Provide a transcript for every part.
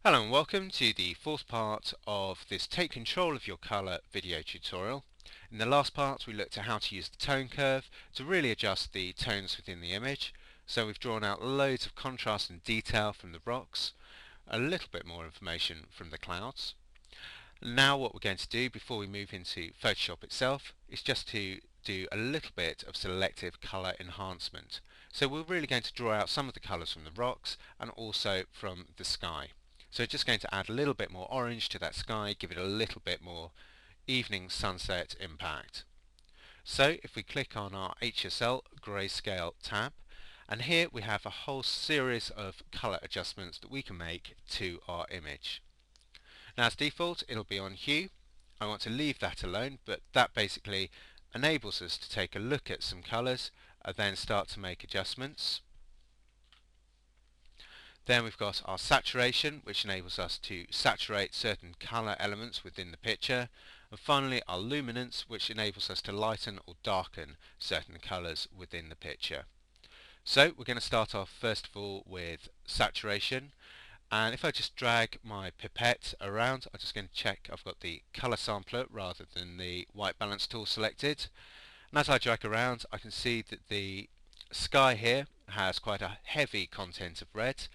Hello and welcome to the fourth part of this Take Control of Your Colour video tutorial. In the last part we looked at how to use the tone curve to really adjust the tones within the image. So we've drawn out loads of contrast and detail from the rocks, a little bit more information from the clouds. Now what we're going to do before we move into Photoshop itself is just to do a little bit of selective colour enhancement. So we're really going to draw out some of the colours from the rocks and also from the sky. So just going to add a little bit more orange to that sky, give it a little bit more evening sunset impact. So if we click on our HSL grayscale tab, and here we have a whole series of colour adjustments that we can make to our image. Now as default it'll be on hue. I want to leave that alone, but that basically enables us to take a look at some colours and then start to make adjustments. Then we've got our saturation, which enables us to saturate certain colour elements within the picture. And finally our luminance, which enables us to lighten or darken certain colours within the picture. So we're going to start off first of all with saturation. And if I just drag my pipette around, I'm just going to check I've got the colour sampler rather than the white balance tool selected. And as I drag around, I can see that the sky here has quite a heavy content of red.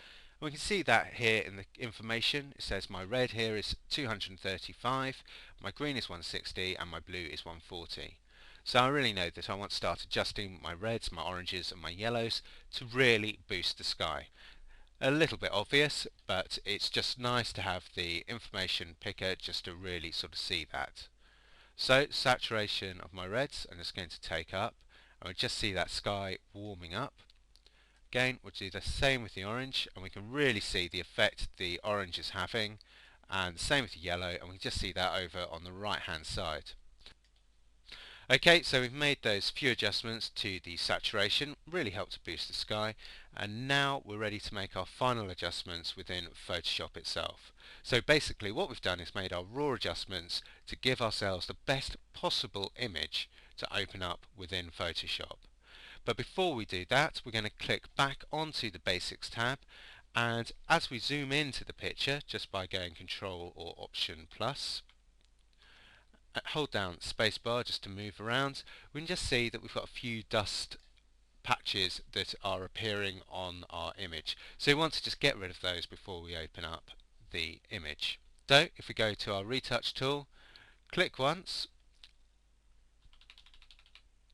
And we can see that here in the information. It says my red here is 235, my green is 160, and my blue is 140. So I really know that I want to start adjusting my reds, my oranges, and my yellows to really boost the sky. A little bit obvious, but it's just nice to have the information picker just to really sort of see that. So saturation of my reds I'm just going to take up, and we just see that sky warming up. Again we'll do the same with the orange, and we can really see the effect the orange is having, and the same with the yellow, and we can just see that over on the right hand side. Okay, so we've made those few adjustments to the saturation, really helped to boost the sky, and now we're ready to make our final adjustments within Photoshop itself. So basically what we've done is made our raw adjustments to give ourselves the best possible image to open up within Photoshop. But before we do that, we're going to click back onto the Basics tab, and as we zoom into the picture, just by going Control or Option plus, hold down spacebar just to move around, we can just see that we've got a few dust patches that are appearing on our image. So we want to just get rid of those before we open up the image. So if we go to our Retouch tool, click once,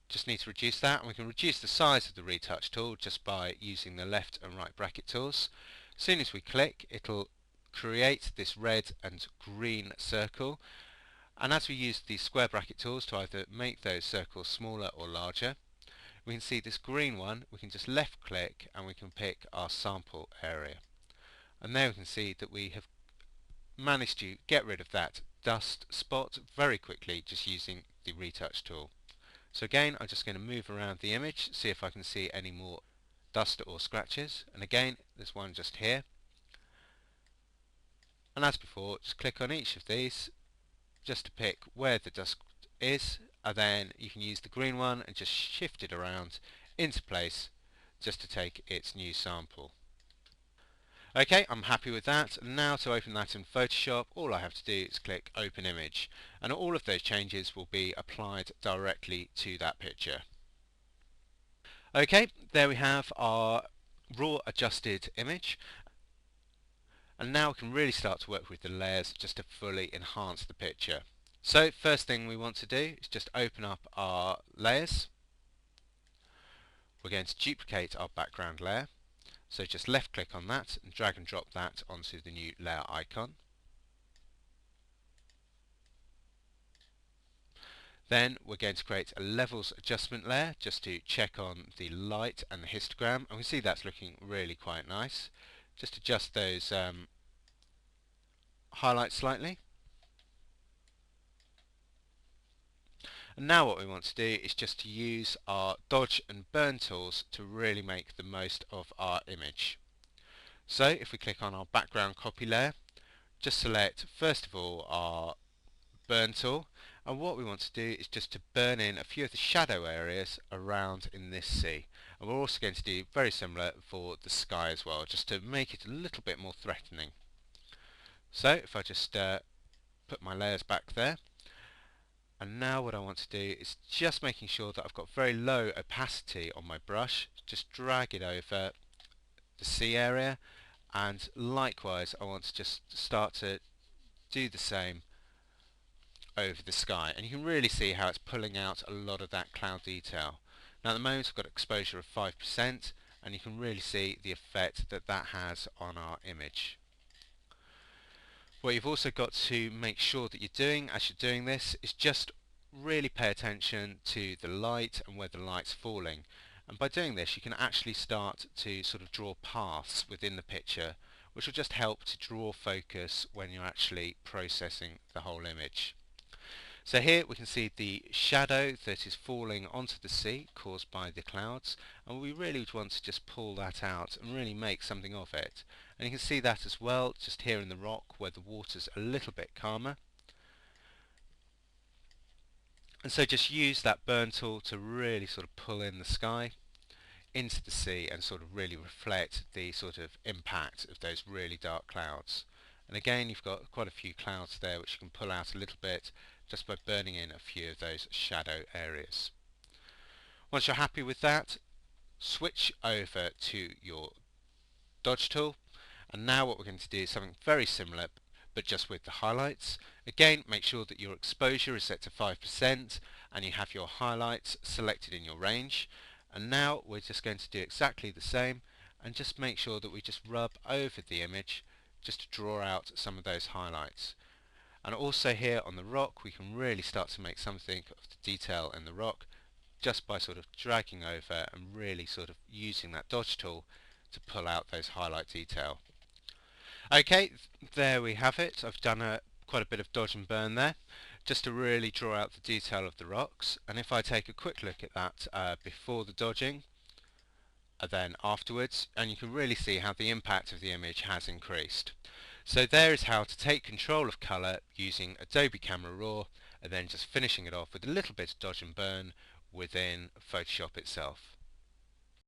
just need to reduce that, and we can reduce the size of the Retouch tool just by using the left and right bracket tools. As soon as we click, it'll create this red and green circle. And as we use the square bracket tools to either make those circles smaller or larger, we can see this green one, we can just left click and we can pick our sample area. And there we can see that we have managed to get rid of that dust spot very quickly just using the Retouch tool. So again, I'm just going to move around the image, see if I can see any more dust or scratches. And again, there's one just here. And as before, just click on each of these just to pick where the dust is, and then you can use the green one and just shift it around into place just to take its new sample. Okay, I'm happy with that. Now to open that in Photoshop, all I have to do is click Open Image, and all of those changes will be applied directly to that picture. Okay, there we have our raw adjusted image. And now we can really start to work with the layers just to fully enhance the picture. So first thing we want to do is just open up our layers. We're going to duplicate our background layer. So just left click on that and drag and drop that onto the new layer icon. Then we're going to create a levels adjustment layer just to check on the light and the histogram, and we see that's looking really quite nice. Just adjust those highlights slightly. And now what we want to do is just to use our dodge and burn tools to really make the most of our image. So if we click on our background copy layer, just select first of all our burn tool, and what we want to do is just to burn in a few of the shadow areas around in this sea. And we're also going to do very similar for the sky as well, just to make it a little bit more threatening. So if I just put my layers back there, and now what I want to do is just making sure that I've got very low opacity on my brush, just drag it over the sea area, and likewise I want to just start to do the same over the sky, and you can really see how it's pulling out a lot of that cloud detail. Now at the moment I've got exposure of 5%, and you can really see the effect that that has on our image. What you've also got to make sure that you're doing as you're doing this is just really pay attention to the light and where the light's falling. And by doing this you can actually start to sort of draw paths within the picture, which will just help to draw focus when you're actually processing the whole image. So here we can see the shadow that is falling onto the sea caused by the clouds, and we really would want to just pull that out and really make something of it. And you can see that as well just here in the rock where the water's a little bit calmer. And so just use that burn tool to really sort of pull in the sky into the sea and sort of really reflect the sort of impact of those really dark clouds. And again you've got quite a few clouds there which you can pull out a little bit just by burning in a few of those shadow areas. Once you're happy with that, switch over to your dodge tool, and now what we're going to do is something very similar but just with the highlights. Again, make sure that your exposure is set to 5% and you have your highlights selected in your range. And now we're just going to do exactly the same and just make sure that we just rub over the image just to draw out some of those highlights. And also here on the rock we can really start to make something of the detail in the rock just by sort of dragging over and really sort of using that dodge tool to pull out those highlight detail. Okay, there we have it. I've done quite a bit of dodge and burn there just to really draw out the detail of the rocks, and if I take a quick look at that before the dodging then afterwards, and you can really see how the impact of the image has increased. So there is how to take control of colour using Adobe Camera Raw and then just finishing it off with a little bit of dodge and burn within Photoshop itself.